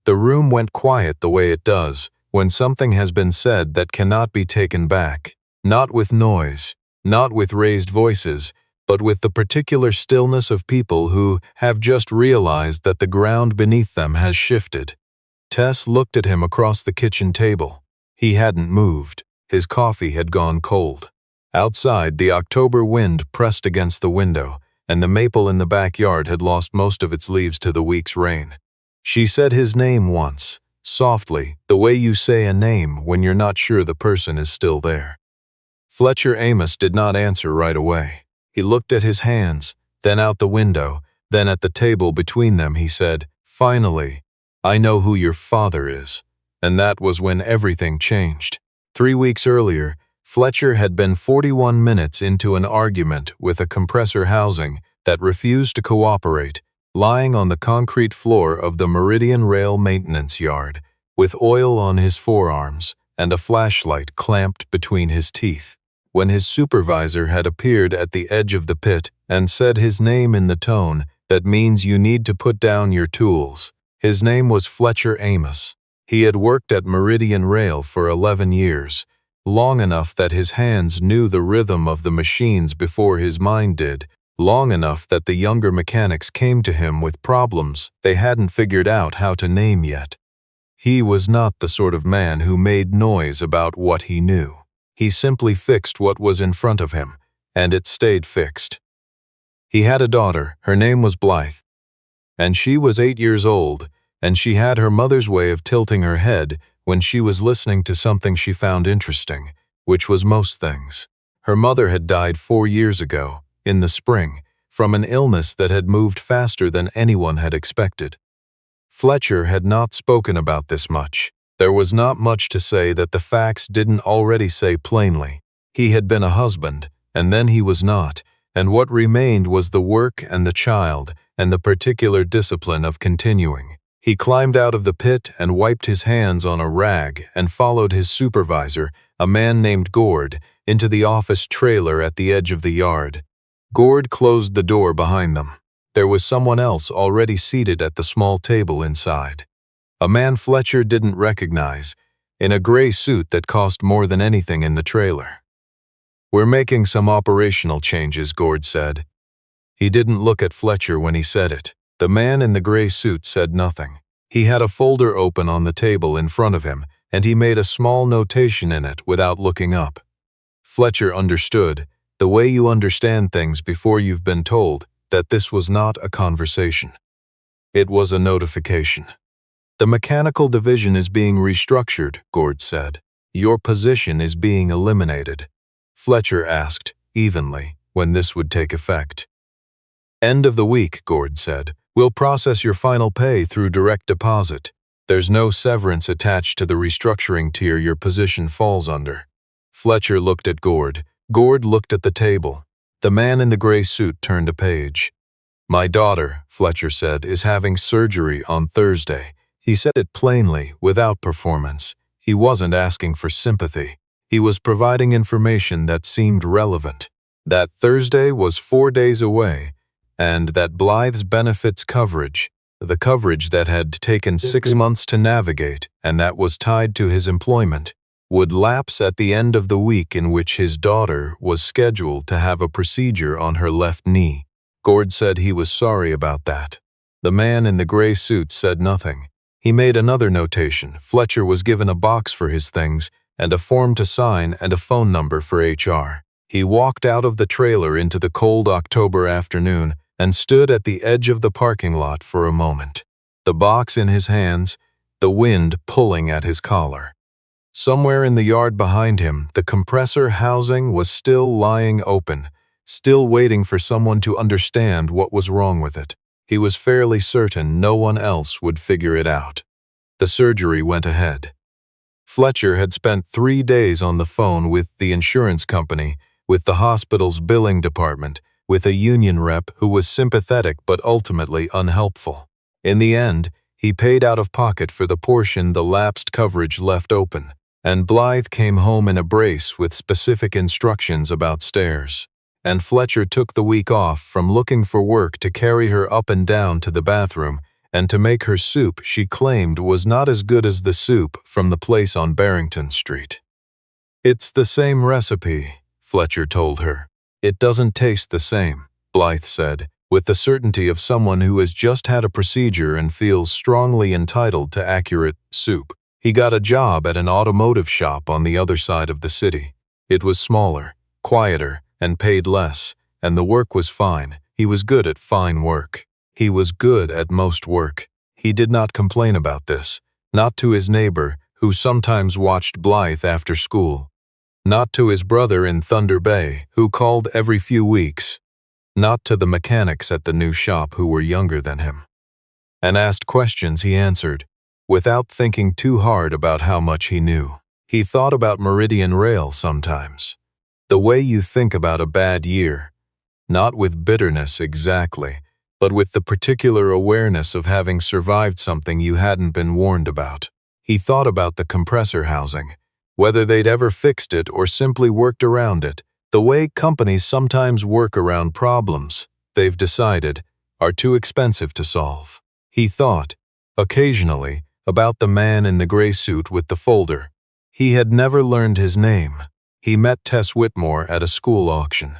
The room went quiet the way it does when something has been said that cannot be taken back. Not with noise, not with raised voices, but with the particular stillness of people who have just realized that the ground beneath them has shifted. Tess looked at him across the kitchen table. He hadn't moved. His coffee had gone cold. Outside, the October wind pressed against the window, and the maple in the backyard had lost most of its leaves to the week's rain. She said his name once, softly, the way you say a name when you're not sure the person is still there. Fletcher Amos did not answer right away. He looked at his hands, then out the window, then at the table between them. He said, "Finally, I know who your father is." And that was when everything changed. 3 weeks earlier, Fletcher had been 41 minutes into an argument with a compressor housing that refused to cooperate, lying on the concrete floor of the Meridian Rail maintenance yard, with oil on his forearms and a flashlight clamped between his teeth, when his supervisor had appeared at the edge of the pit and said his name in the tone that means you need to put down your tools. His name was Fletcher Amos. He had worked at Meridian Rail for 11 years, long enough that his hands knew the rhythm of the machines before his mind did, long enough that the younger mechanics came to him with problems they hadn't figured out how to name yet. He was not the sort of man who made noise about what he knew. He simply fixed what was in front of him, and it stayed fixed. He had a daughter. Her name was Blythe, and she was 8 years old, and she had her mother's way of tilting her head when she was listening to something she found interesting, which was most things. Her mother had died 4 years ago, in the spring, from an illness that had moved faster than anyone had expected. Fletcher had not spoken about this much. There was not much to say that the facts didn't already say plainly. He had been a husband, and then he was not, and what remained was the work and the child, and the particular discipline of continuing. He climbed out of the pit and wiped his hands on a rag and followed his supervisor, a man named Gord, into the office trailer at the edge of the yard. Gord closed the door behind them. There was someone else already seated at the small table inside. A man Fletcher didn't recognize, in a gray suit that cost more than anything in the trailer. "We're making some operational changes," Gord said. He didn't look at Fletcher when he said it. The man in the gray suit said nothing. He had a folder open on the table in front of him, and he made a small notation in it without looking up. Fletcher understood, the way you understand things before you've been told, that this was not a conversation. It was a notification. "The mechanical division is being restructured," Gord said. "Your position is being eliminated." Fletcher asked, evenly, when this would take effect. "End of the week," Gord said. "We'll process your final pay through direct deposit. There's no severance attached to the restructuring tier your position falls under." Fletcher looked at Gord. Gord looked at the table. The man in the gray suit turned a page. "My daughter," Fletcher said, "is having surgery on Thursday." He said it plainly, without performance. He wasn't asking for sympathy. He was providing information that seemed relevant. That Thursday was 4 days away, and that Blythe's benefits coverage, the coverage that had taken 6 months to navigate and that was tied to his employment, would lapse at the end of the week in which his daughter was scheduled to have a procedure on her left knee. Gord said he was sorry about that. The man in the gray suit said nothing. He made another notation. Fletcher was given a box for his things and a form to sign and a phone number for HR. He walked out of the trailer into the cold October afternoon and stood at the edge of the parking lot for a moment, the box in his hands, the wind pulling at his collar. Somewhere in the yard behind him, the compressor housing was still lying open, still waiting for someone to understand what was wrong with it. He was fairly certain no one else would figure it out. The surgery went ahead. Fletcher had spent 3 days on the phone with the insurance company, with the hospital's billing department, with a union rep who was sympathetic but ultimately unhelpful. In the end, he paid out of pocket for the portion the lapsed coverage left open, and Blythe came home in a brace with specific instructions about stairs. And Fletcher took the week off from looking for work to carry her up and down to the bathroom and to make her soup she claimed was not as good as the soup from the place on Barrington Street. "It's the same recipe," Fletcher told her. "It doesn't taste the same," Blythe said, with the certainty of someone who has just had a procedure and feels strongly entitled to accurate soup. He got a job at an automotive shop on the other side of the city. It was smaller, quieter, and paid less, and the work was fine. He was good at fine work. He was good at most work. He did not complain about this, not to his neighbor, who sometimes watched Blythe after school, not to his brother in Thunder Bay, who called every few weeks, not to the mechanics at the new shop who were younger than him. And asked questions he answered, without thinking too hard about how much he knew. He thought about Meridian Rail sometimes. The way you think about a bad year, not with bitterness exactly, but with the particular awareness of having survived something you hadn't been warned about. He thought about the compressor housing, whether they'd ever fixed it or simply worked around it, the way companies sometimes work around problems they've decided are too expensive to solve. He thought, occasionally, about the man in the gray suit with the folder. He had never learned his name. He met Tess Whitmore at a school auction.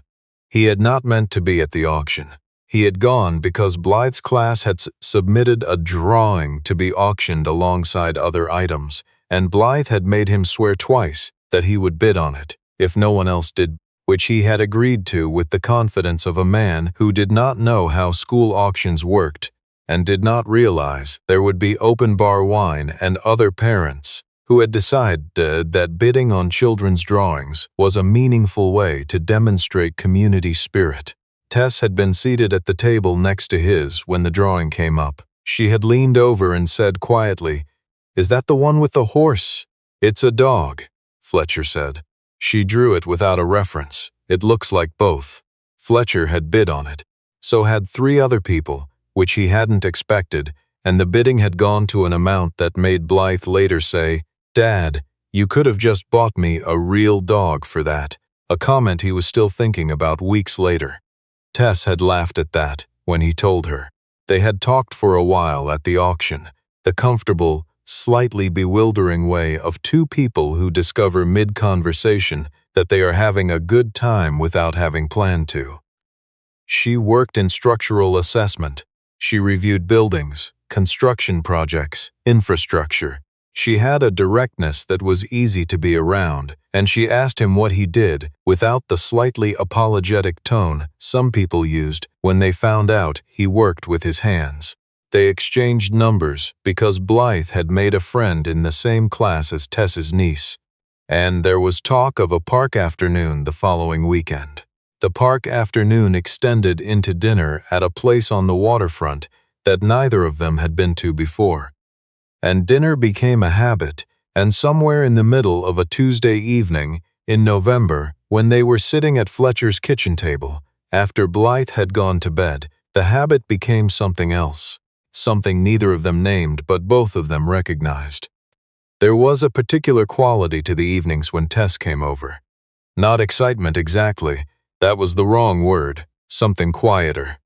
He had not meant to be at the auction. He had gone because Blythe's class had submitted a drawing to be auctioned alongside other items, and Blythe had made him swear twice that he would bid on it, if no one else did, which he had agreed to with the confidence of a man who did not know how school auctions worked and did not realize there would be open-bar wine and other parents who had decided that bidding on children's drawings was a meaningful way to demonstrate community spirit. Tess had been seated at the table next to his when the drawing came up. She had leaned over and said quietly, "Is that the one with the horse?" "It's a dog," Fletcher said. She drew it without a reference. "It looks like both." Fletcher had bid on it. So had 3 other people, which he hadn't expected, and the bidding had gone to an amount that made Blythe later say, "Dad, you could have just bought me a real dog for that," a comment he was still thinking about weeks later. Tess had laughed at that when he told her. They had talked for a while at the auction, the comfortable, slightly bewildering way of 2 people who discover mid-conversation that they are having a good time without having planned to. She worked in structural assessment. She reviewed buildings, construction projects, infrastructure. She had a directness that was easy to be around, and she asked him what he did without the slightly apologetic tone some people used when they found out he worked with his hands. They exchanged numbers because Blythe had made a friend in the same class as Tess's niece, and there was talk of a park afternoon the following weekend. The park afternoon extended into dinner at a place on the waterfront that neither of them had been to before. And dinner became a habit, and somewhere in the middle of a Tuesday evening, in November, when they were sitting at Fletcher's kitchen table, after Blythe had gone to bed, the habit became something else, something neither of them named but both of them recognized. There was a particular quality to the evenings when Tess came over. Not excitement exactly, that was the wrong word, something quieter.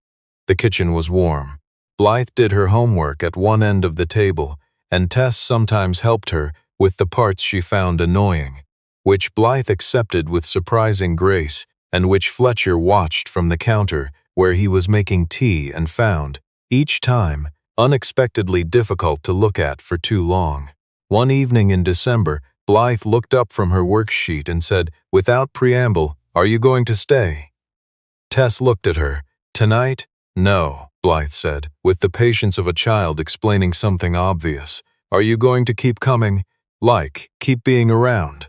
The kitchen was warm. Blythe did her homework at one end of the table, and Tess sometimes helped her with the parts she found annoying, which Blythe accepted with surprising grace and which Fletcher watched from the counter where he was making tea and found, each time, unexpectedly difficult to look at for too long. One evening in December, Blythe looked up from her worksheet and said, without preamble, "Are you going to stay?" Tess looked at her. "Tonight? No," Blythe said, with the patience of a child explaining something obvious. "Are you going to keep coming? Like, keep being around?"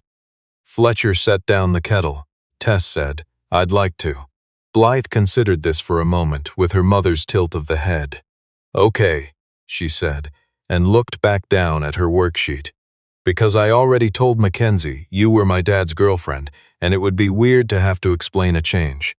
Fletcher set down the kettle. Tess said, "I'd like to." Blythe considered this for a moment with her mother's tilt of the head. "Okay," she said, and looked back down at her worksheet. "Because I already told Mackenzie you were my dad's girlfriend, and it would be weird to have to explain a change."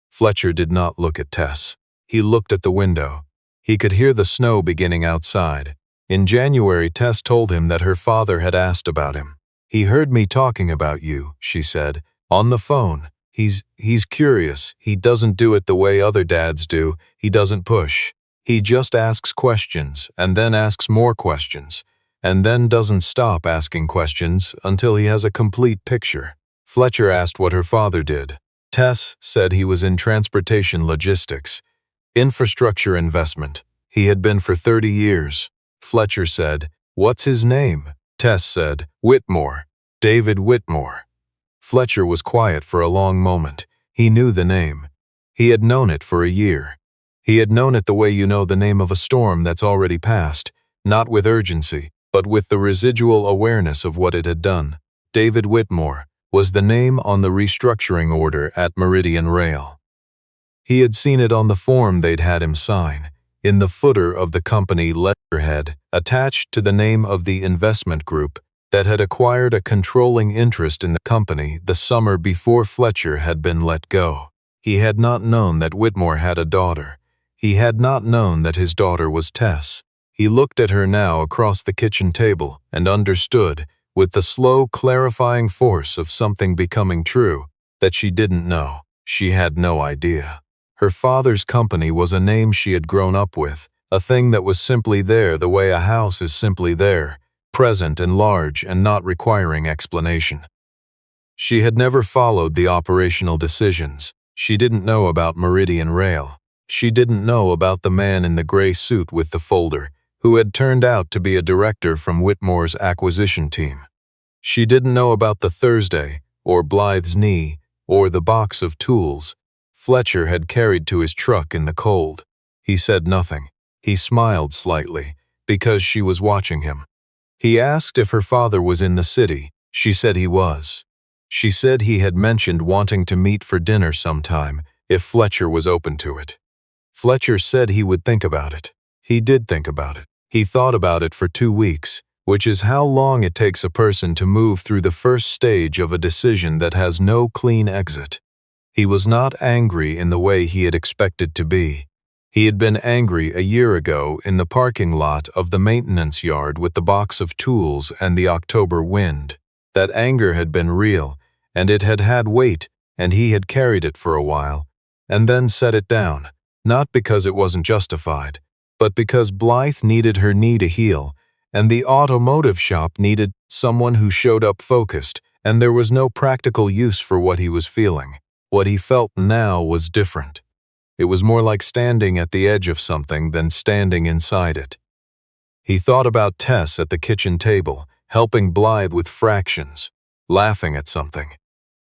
Fletcher did not look at Tess. He looked at the window. He could hear the snow beginning outside. In January, Tess told him that her father had asked about him. "He heard me talking about you," she said, "on the phone. He's curious. He doesn't do it the way other dads do. He doesn't push. He just asks questions, and then asks more questions, and then doesn't stop asking questions until he has a complete picture. Fletcher asked what her father did. Tess said he was in transportation logistics, infrastructure investment. He had been for 30 years. Fletcher said, "What's his name?" Tess said, "Whitmore. David Whitmore." Fletcher was quiet for a long moment. He knew the name. He had known it for a year. He had known it the way you know the name of a storm that's already passed, not with urgency, but with the residual awareness of what it had done. David Whitmore was the name on the restructuring order at Meridian Rail. He had seen it on the form they'd had him sign, in the footer of the company letterhead, attached to the name of the investment group that had acquired a controlling interest in the company the summer before Fletcher had been let go. He had not known that Whitmore had a daughter. He had not known that his daughter was Tess. He looked at her now across the kitchen table and understood, with the slow, clarifying force of something becoming true, that she didn't know. She had no idea. Her father's company was a name she had grown up with, a thing that was simply there the way a house is simply there, present and large and not requiring explanation. She had never followed the operational decisions. She didn't know about Meridian Rail. She didn't know about the man in the gray suit with the folder, who had turned out to be a director from Whitmore's acquisition team. She didn't know about the Thursday, or Blythe's knee, or the box of tools Fletcher had carried to his truck in the cold. He said nothing. He smiled slightly, because she was watching him. He asked if her father was in the city. She said he was. She said he had mentioned wanting to meet for dinner sometime, if Fletcher was open to it. Fletcher said he would think about it. He did think about it. He thought about it for 2 weeks, which is how long it takes a person to move through the first stage of a decision that has no clean exit. He was not angry in the way he had expected to be. He had been angry a year ago in the parking lot of the maintenance yard with the box of tools and the October wind. That anger had been real, and it had had weight, and he had carried it for a while, and then set it down, not because it wasn't justified, but because Blythe needed her knee to heal, and the automotive shop needed someone who showed up focused, and there was no practical use for what he was feeling. What he felt now was different. It was more like standing at the edge of something than standing inside it. He thought about Tess at the kitchen table, helping Blythe with fractions, laughing at something.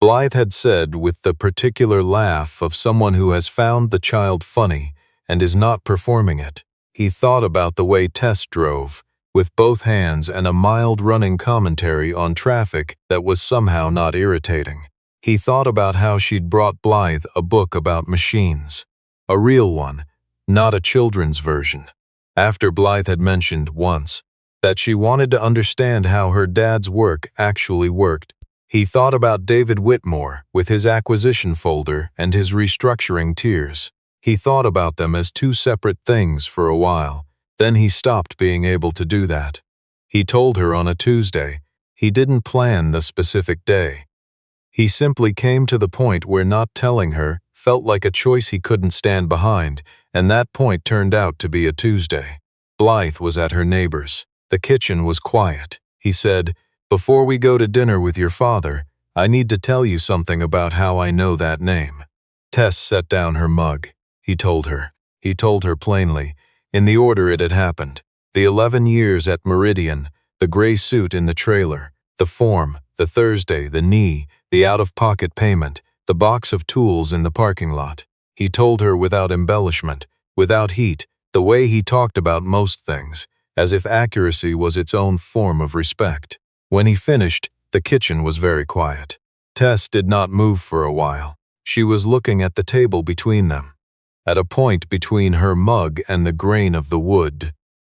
Blythe had said with the particular laugh of someone who has found the child funny and is not performing it. He thought about the way Tess drove, with both hands and a mild running commentary on traffic that was somehow not irritating. He thought about how she'd brought Blythe a book about machines. A real one, not a children's version. After Blythe had mentioned once that she wanted to understand how her dad's work actually worked, he thought about David Whitmore with his acquisition folder and his restructuring tears. He thought about them as two separate things for a while. Then he stopped being able to do that. He told her on a Tuesday. He didn't plan the specific day. He simply came to the point where not telling her felt like a choice he couldn't stand behind, and that point turned out to be a Tuesday. Blythe was at her neighbor's. The kitchen was quiet. He said, "Before we go to dinner with your father, I need to tell you something about how I know that name." Tess set down her mug. He told her. He told her plainly, in the order it had happened. The 11 years at Meridian, the gray suit in the trailer, the form, the Thursday, the knee, the out-of-pocket payment, the box of tools in the parking lot. He told her without embellishment, without heat, the way he talked about most things, as if accuracy was its own form of respect. When he finished, the kitchen was very quiet. Tess did not move for a while. She was looking at the table between them, at a point between her mug and the grain of the wood.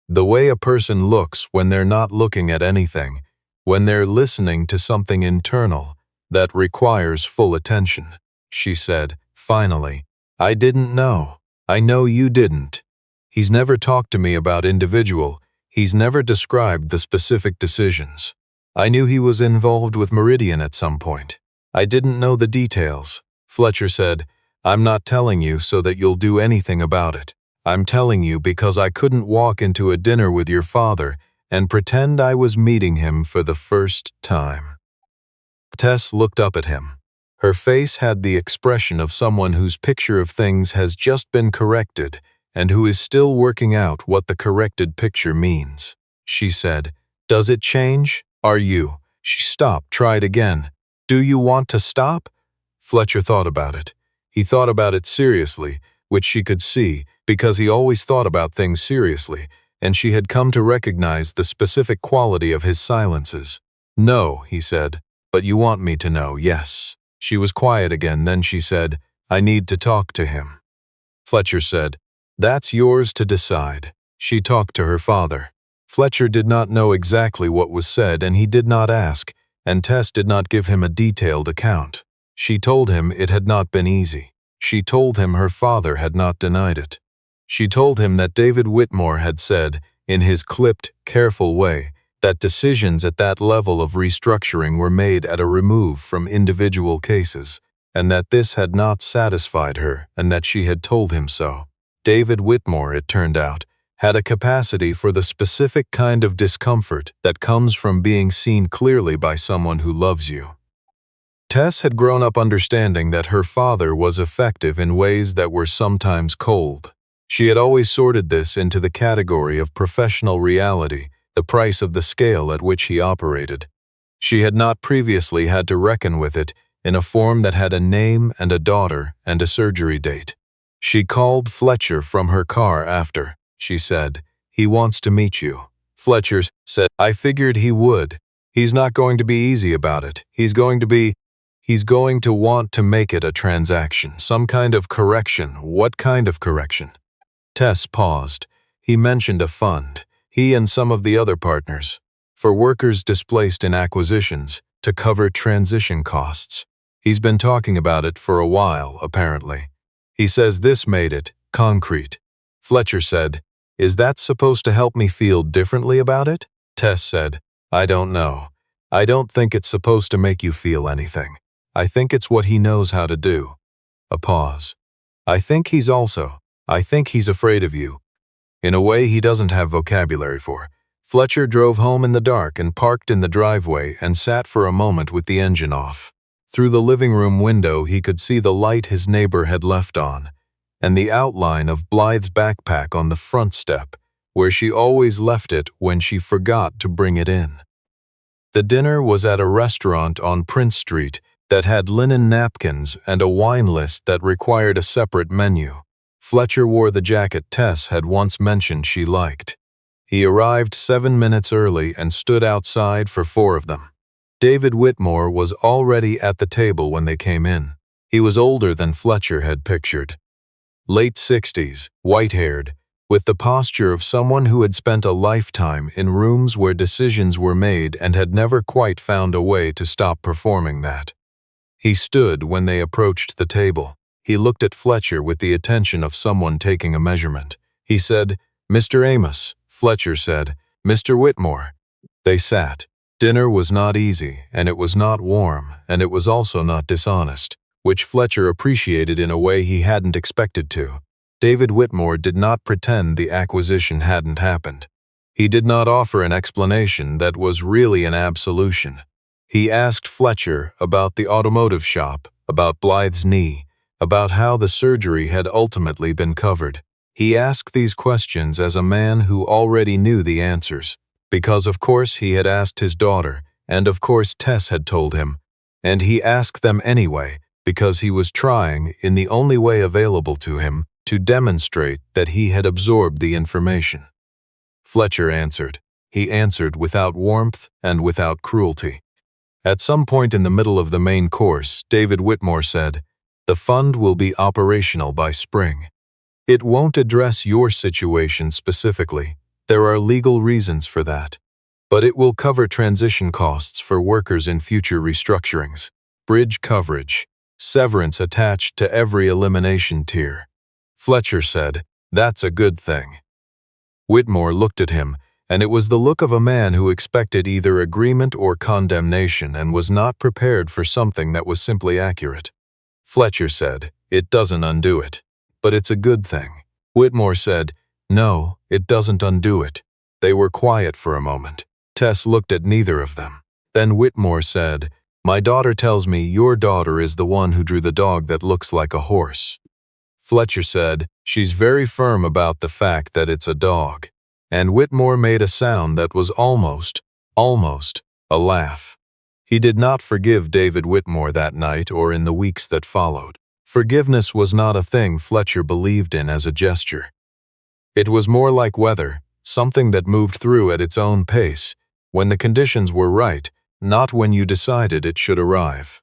The way a person looks when they're not looking at anything, when they're listening to something internal that requires full attention. She said, finally, "I didn't know. I know you didn't. He's never talked to me about individual. He's never described the specific decisions. I knew he was involved with Meridian at some point. I didn't know the details." Fletcher said, "I'm not telling you so that you'll do anything about it. I'm telling you because I couldn't walk into a dinner with your father and pretend I was meeting him for the first time." Tess looked up at him. Her face had the expression of someone whose picture of things has just been corrected and who is still working out what the corrected picture means. She said, "Does it change? Are you?" She stopped, tried again. "Do you want to stop?" Fletcher thought about it. He thought about it seriously, which she could see, because he always thought about things seriously, and she had come to recognize the specific quality of his silences. "No," he said, "but you want me to know, yes." She was quiet again, then she said, "I need to talk to him." Fletcher said, "That's yours to decide." She talked to her father. Fletcher did not know exactly what was said, and he did not ask, and Tess did not give him a detailed account. She told him it had not been easy. She told him her father had not denied it. She told him that David Whitmore had said, in his clipped, careful way, that decisions at that level of restructuring were made at a remove from individual cases, and that this had not satisfied her, and that she had told him so. David Whitmore, it turned out, had a capacity for the specific kind of discomfort that comes from being seen clearly by someone who loves you. Tess had grown up understanding that her father was effective in ways that were sometimes cold. She had always sorted this into the category of professional reality, the price of the scale at which he operated. She had not previously had to reckon with it in a form that had a name and a daughter and a surgery date. She called Fletcher from her car after. She said, "He wants to meet you." Fletcher said, "I figured he would. He's not going to be easy about it. He's going to want to make it a transaction, some kind of correction." "What kind of correction?" Tess paused. "He mentioned a fund, he and some of the other partners, for workers displaced in acquisitions, to cover transition costs. He's been talking about it for a while, apparently. He says this made it concrete." Fletcher said, "Is that supposed to help me feel differently about it?" Tess said, "I don't know. I don't think it's supposed to make you feel anything. I think it's what he knows how to do." A pause. I think he's afraid of you. In a way he doesn't have vocabulary for." Fletcher drove home in the dark and parked in the driveway and sat for a moment with the engine off. Through the living room window he could see the light his neighbor had left on, and the outline of Blythe's backpack on the front step, where she always left it when she forgot to bring it in. The dinner was at a restaurant on Prince Street that had linen napkins and a wine list that required a separate menu. Fletcher wore the jacket Tess had once mentioned she liked. He arrived 7 minutes early and stood outside for 4 of them. David Whitmore was already at the table when they came in. He was older than Fletcher had pictured. Late 60s, white-haired, with the posture of someone who had spent a lifetime in rooms where decisions were made and had never quite found a way to stop performing that. He stood when they approached the table. He looked at Fletcher with the attention of someone taking a measurement. He said, "Mr. Amos." Fletcher said, "Mr. Whitmore." They sat. Dinner was not easy, and it was not warm, and it was also not dishonest, which Fletcher appreciated in a way he hadn't expected to. David Whitmore did not pretend the acquisition hadn't happened. He did not offer an explanation that was really an absolution. He asked Fletcher about the automotive shop, about Blythe's knee, about how the surgery had ultimately been covered. He asked these questions as a man who already knew the answers, because of course he had asked his daughter, and of course Tess had told him, and he asked them anyway because he was trying, in the only way available to him, to demonstrate that he had absorbed the information. Fletcher answered. He answered without warmth and without cruelty. At some point in the middle of the main course, David Whitmore said, "The fund will be operational by spring. It won't address your situation specifically. There are legal reasons for that. But it will cover transition costs for workers in future restructurings, bridge coverage, severance attached to every elimination tier." Fletcher said, "That's a good thing." Whitmore looked at him, and it was the look of a man who expected either agreement or condemnation and was not prepared for something that was simply accurate. Fletcher said, "It doesn't undo it, but it's a good thing." Whitmore said, "No, it doesn't undo it." They were quiet for a moment. Tess looked at neither of them. Then Whitmore said, "My daughter tells me your daughter is the one who drew the dog that looks like a horse." Fletcher said, "She's very firm about the fact that it's a dog." And Whitmore made a sound that was almost, a laugh. He did not forgive David Whitmore that night or in the weeks that followed. Forgiveness was not a thing Fletcher believed in as a gesture. It was more like weather, something that moved through at its own pace, when the conditions were right, not when you decided it should arrive.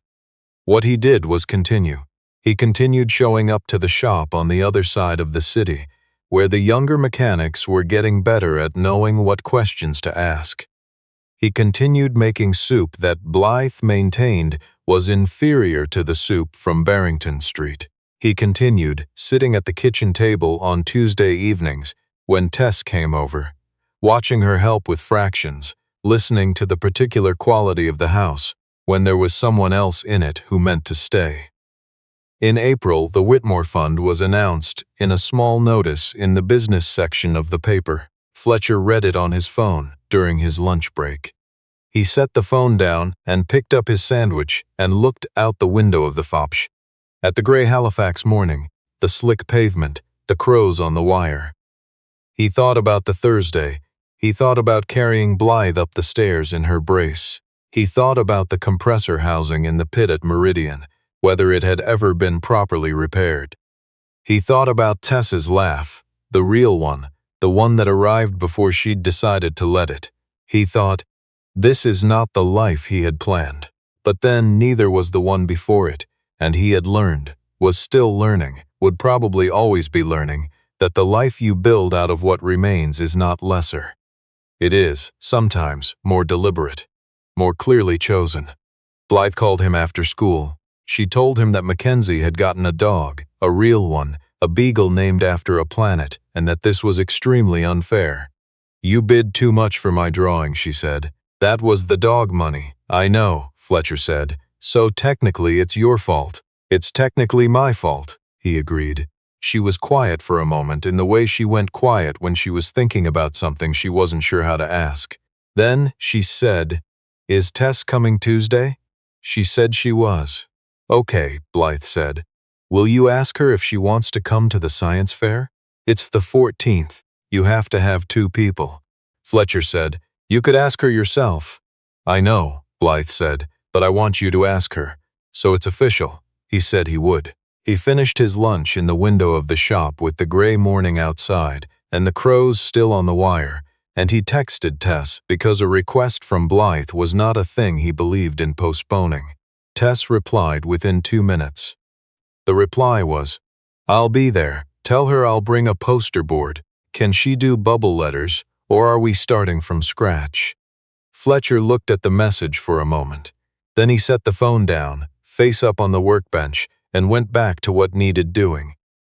What he did was continue. He continued showing up to the shop on the other side of the city, where the younger mechanics were getting better at knowing what questions to ask. He continued making soup that Blythe maintained was inferior to the soup from Barrington Street. He continued sitting at the kitchen table on Tuesday evenings when Tess came over, watching her help with fractions, listening to the particular quality of the house when there was someone else in it who meant to stay. In April, the Whitmore Fund was announced in a small notice in the business section of the paper. Fletcher read it on his phone during his lunch break. He set the phone down and picked up his sandwich and looked out the window of the fopsh. At the gray Halifax morning, the slick pavement, the crows on the wire. He thought about the Thursday. He thought about carrying Blythe up the stairs in her brace. He thought about the compressor housing in the pit at Meridian, whether it had ever been properly repaired. He thought about Tess's laugh, the real one, the one that arrived before she'd decided to let it. He thought, this is not the life he had planned. But then neither was the one before it, and he had learned, was still learning, would probably always be learning, that the life you build out of what remains is not lesser. It is, sometimes, more deliberate, more clearly chosen. Blythe called him after school. She told him that Mackenzie had gotten a dog, a real one, a beagle named after a planet, and that this was extremely unfair. "You bid too much for my drawing," she said. "That was the dog money." "I know," Fletcher said. "So technically it's your fault." "It's technically my fault," he agreed. She was quiet for a moment in the way she went quiet when she was thinking about something she wasn't sure how to ask. Then she said, "Is Tess coming Tuesday?" She said she was. "Okay," Blythe said. "Will you ask her if she wants to come to the science fair? It's the 14th. You have to have 2 people." Fletcher said, "You could ask her yourself." "I know," Blythe said, "but I want you to ask her. So it's official." He said he would. He finished his lunch in the window of the shop with the gray morning outside and the crows still on the wire, and he texted Tess because a request from Blythe was not a thing he believed in postponing. Tess replied within 2 minutes. The reply was, "I'll be there. Tell her I'll bring a poster board. Can she do bubble letters, or are we starting from scratch?" Fletcher looked at the message for a moment. Then he set the phone down, face up on the workbench, and went back to what needed doing.